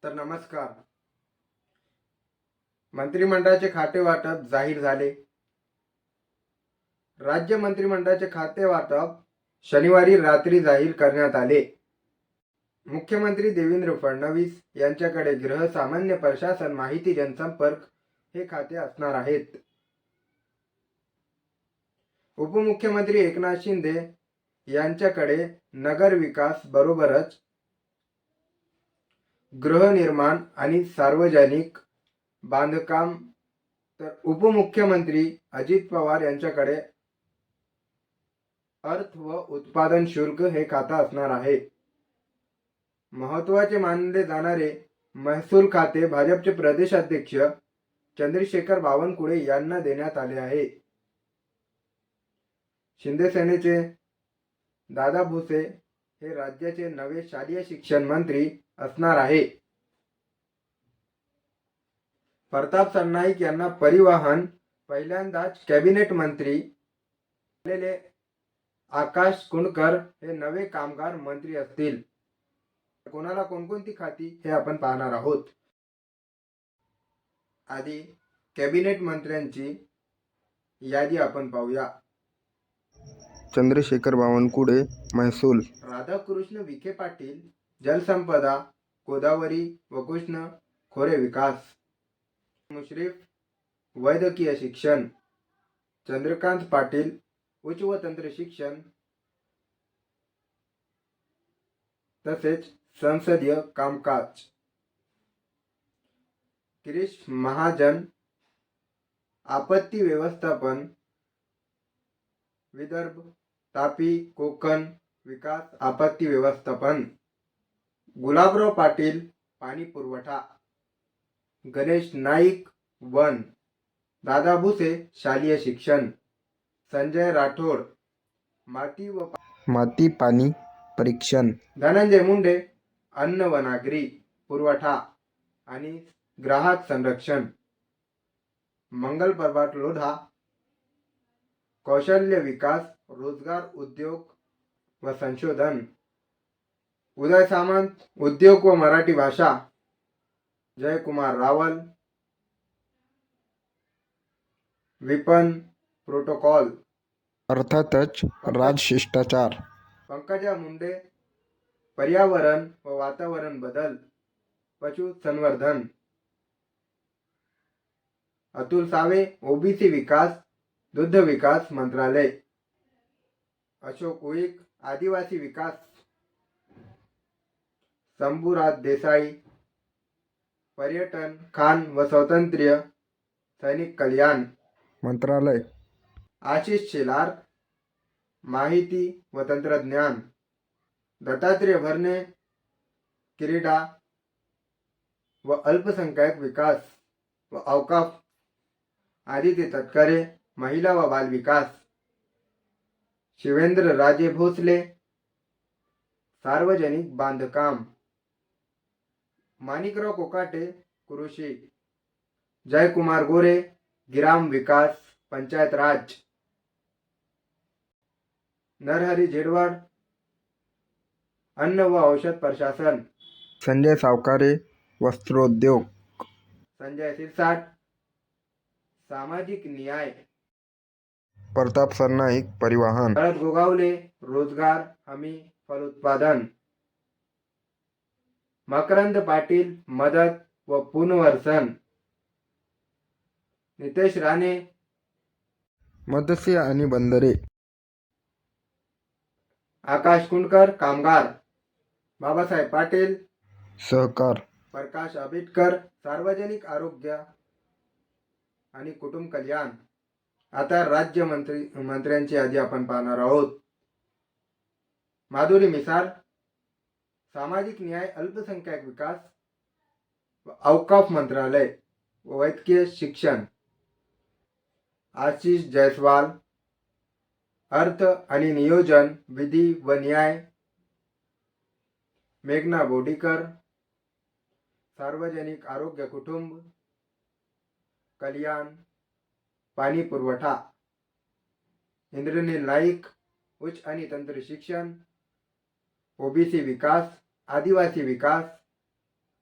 तर नमस्कार. मंत्रिमंडळाचे खाते वाटप जाहीर झाले. राज्य मंत्रिमंडळाचे खाते वाटप शनिवारी रात्री जाहीर करण्यात आले. मुख्यमंत्री देवेंद्र फडणवीस यांच्याकडे गृह, सामान्य प्रशासन, माहिती, जनसंपर्क हे खाते असणार आहेत. उपमुख्यमंत्री एकनाथ शिंदे यांच्याकडे नगर विकास बरोबरच गृहनिर्माण आणि सार्वजनिक बांधकाम, तर उपमुख्यमंत्री अजित पवार यांच्याकडे अर्थ व उत्पादन शुल्क हे खाते असणार आहे. महत्त्वाचे मानले जाणारे महसूल खाते भाजपचे प्रदेशाध्यक्ष चंद्रशेखर बावनकुळे यांना देण्यात आले आहे. शिंदे सेनेचे दादा भुसे हे राज्याचे नवे शालेय शिक्षण मंत्री असणार आहे. प्रताप सरनाईक यांना परिवहन, पहिल्यांदाच कॅबिनेट मंत्री झालेले आकाश कुंडकर हे नवे कामगार मंत्री असतील. कोणाला कोणकोणती खाती हे आपण पाहणार आहोत. आधी कॅबिनेट मंत्र्यांची यादी आपण पाहूया. चंद्रशेखर बावनकुळे महसूल, राधाकृष्ण विखे पाटील जलसंपदा, गोदावरी व कृष्ण खोरे विकास, मुश्रीफ वैद्यकीय शिक्षण, चंद्रकांत पाटील उच्च व तंत्र शिक्षण तसेच संसदीय कामकाज, गिरीश महाजन आपत्ती व्यवस्थापन, विदर्भ, तापी, कोकण विकास आपत्ती व्यवस्थापन, गुलाबराव पाटील पाणी पुरवठा, गणेश नाईक वन, दादा भुसे शालेय शिक्षण, संजय राठोड माती पाणी परीक्षण, धनंजय मुंडे अन्न व नागरी पुरवठा आणि ग्राहक संरक्षण, मंगल प्रभात लोढा कौशल्य विकास, रोजगार, उद्योग व संशोधन, उदय सामंत उद्योग व मराठी भाषा, जयकुमार रावल विपणन प्रोटोकॉल, अर्थातच राजशिष्टाचार, पंकजा मुंडे पर्यावरण व वातावरण बदल, पशु संवर्धन, अतुल सावे ओबीसी विकास, दुग्ध विकास मंत्रालय, अशोक उईक आदिवासी विकास, शंभूराज देसाई पर्यटन, खान व स्वातंत्र्य सैनिक कल्याण मंत्रालय, आशिष शेलार माहिती व तंत्रज्ञान, दत्तात्रेय भरणे क्रीडा व अल्पसंख्याक विकास व औकाफ, आदित्य तटकरे महिला व बाल विकास, शिवेंद्र राजे भोसले सार्वजनिक बांधकाम, माणिकराव कोकाटे कृषी, जयकुमार गोरे ग्राम विकास पंचायत राज, नरहरी झिरवाड अन्न व औषध प्रशासन, संजय सावकारे वस्त्रोद्योग, संजय सिरसाट सामाजिक न्याय, प्रताप सरनाईक परिवहन, शरद गोगावले रोजगार हमी फलोत्पादन, मकरंद पाटील मदत व पुनर्वसन, नितेश राणे मत्स्य आणि बंदरे, आकाश कुंडकर कामगार, बाबासाहेब पाटील सहकार, प्रकाश आंबेडकर सार्वजनिक आरोग्य आणि कुटुंब कल्याण. आता राज्य मंत्र्यांची यादी आपण पाहणार आहोत. माधुरी मिसाळ सामाजिक न्याय, अल्पसंख्याक विकास व औकाफ मंत्रालय व वैद्यकीय शिक्षण, आशिष जयस्वाल अर्थ आणि नियोजन, विधी व न्याय, मेघना बोडीकर सार्वजनिक आरोग्य कुटुंब कल्याण पाणी पुरवठा, इंद्रनील नाईक उच्च आणि तंत्र शिक्षण, ओबीसी विकास, आदिवासी विकास,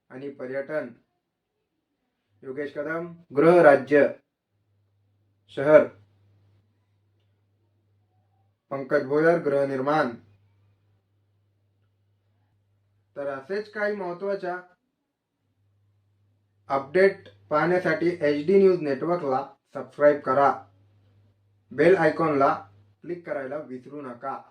आणि पर्यटन, योगेश कदम गृह राज्य शहर, पंकज भोयर गृहनिर्माण. तर असेच काही महत्त्वाच्या अपडेट पाहण्यासाठी HD न्यूज नेटवर्कला सबस्क्राईब करा. बेल आयकॉनला क्लिक करायला विसरू नका.